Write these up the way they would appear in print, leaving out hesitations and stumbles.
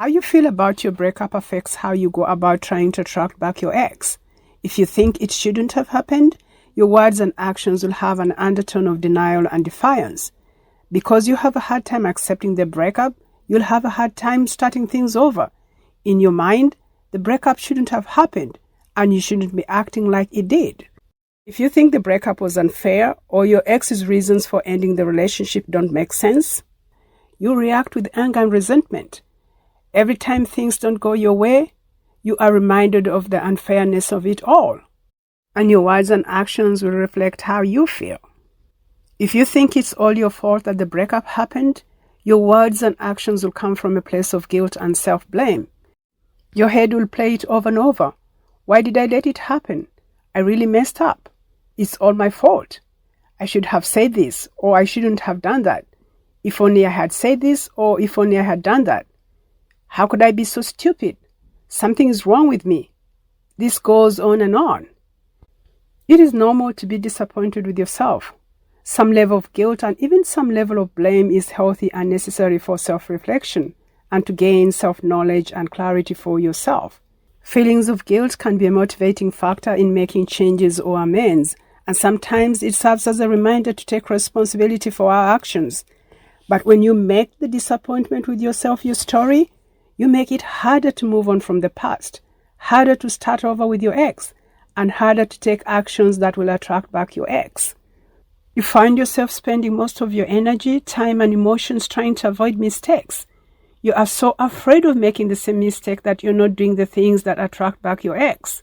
How you feel about your breakup affects how you go about trying to attract back your ex. If you think it shouldn't have happened, your words and actions will have an undertone of denial and defiance. Because you have a hard time accepting the breakup, you'll have a hard time starting things over. In your mind, the breakup shouldn't have happened, and you shouldn't be acting like it did. If you think the breakup was unfair or your ex's reasons for ending the relationship don't make sense, you react with anger and resentment. Every time things don't go your way, you are reminded of the unfairness of it all, and your words and actions will reflect how you feel. If you think it's all your fault that the breakup happened, your words and actions will come from a place of guilt and self-blame. Your head will play it over and over. Why did I let it happen? I really messed up. It's all my fault. I should have said this, or I shouldn't have done that. If only I had said this, or if only I had done that. How could I be so stupid? Something is wrong with me. This goes on and on. It is normal to be disappointed with yourself. Some level of guilt and even some level of blame is healthy and necessary for self-reflection and to gain self-knowledge and clarity for yourself. Feelings of guilt can be a motivating factor in making changes or amends, and sometimes it serves as a reminder to take responsibility for our actions. But when you make the disappointment with yourself your story, you make it harder to move on from the past, harder to start over with your ex, and harder to take actions that will attract back your ex. You find yourself spending most of your energy, time, and emotions trying to avoid mistakes. You are so afraid of making the same mistake that you're not doing the things that attract back your ex.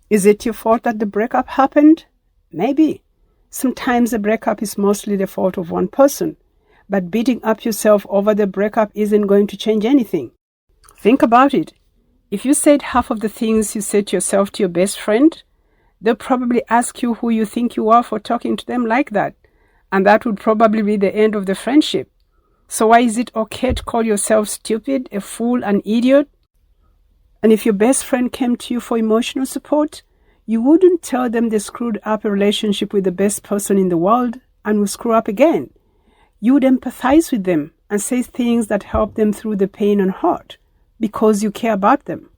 Is it your fault that the breakup happened? Maybe. Sometimes the breakup is mostly the fault of one person, but beating up yourself over the breakup isn't going to change anything. Think about it. If you said half of the things you said to yourself to your best friend, they'll probably ask you who you think you are for talking to them like that, and that would probably be the end of the friendship. So why is it okay to call yourself stupid, a fool, an idiot? And if your best friend came to you for emotional support, you wouldn't tell them they screwed up a relationship with the best person in the world and will screw up again. You would empathize with them and say things that help them through the pain and hurt because you care about them.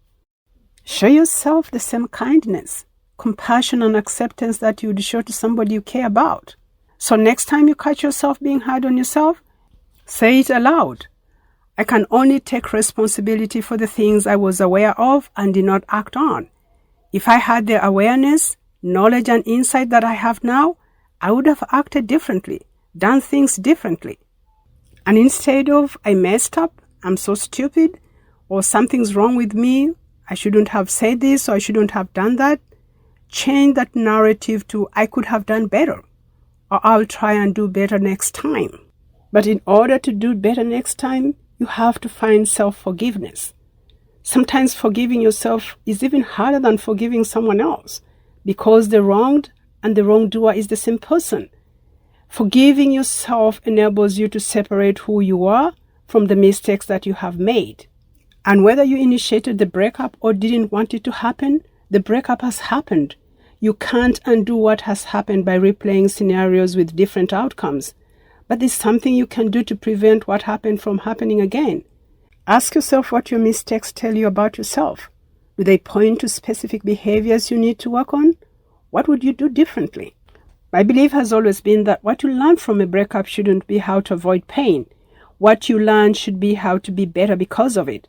Show yourself the same kindness, compassion, and acceptance that you would show to somebody you care about. So next time you catch yourself being hard on yourself, say it aloud. I can only take responsibility for the things I was aware of and did not act on. If I had the awareness, knowledge, and insight that I have now, I would have acted differently, done things differently. And instead of, I messed up, I'm so stupid, or something's wrong with me, I shouldn't have said this, or I shouldn't have done that, change that narrative to, I could have done better, or I'll try and do better next time. But in order to do better next time, you have to find self-forgiveness. Sometimes forgiving yourself is even harder than forgiving someone else because the wronged and the wrongdoer is the same person. Forgiving yourself enables you to separate who you are from the mistakes that you have made. And whether you initiated the breakup or didn't want it to happen, the breakup has happened. You can't undo what has happened by replaying scenarios with different outcomes. But there's something you can do to prevent what happened from happening again. Ask yourself what your mistakes tell you about yourself. Do they point to specific behaviors you need to work on? What would you do differently? My belief has always been that what you learn from a breakup shouldn't be how to avoid pain. What you learn should be how to be better because of it.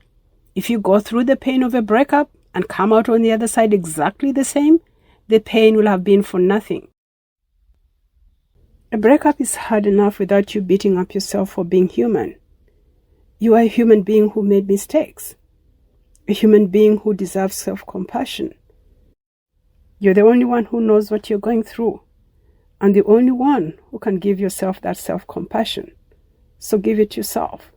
If you go through the pain of a breakup and come out on the other side exactly the same, the pain will have been for nothing. A breakup is hard enough without you beating up yourself for being human. You are a human being who made mistakes. A human being who deserves self-compassion. You're the only one who knows what you're going through, and the only one who can give yourself that self-compassion. So give it yourself.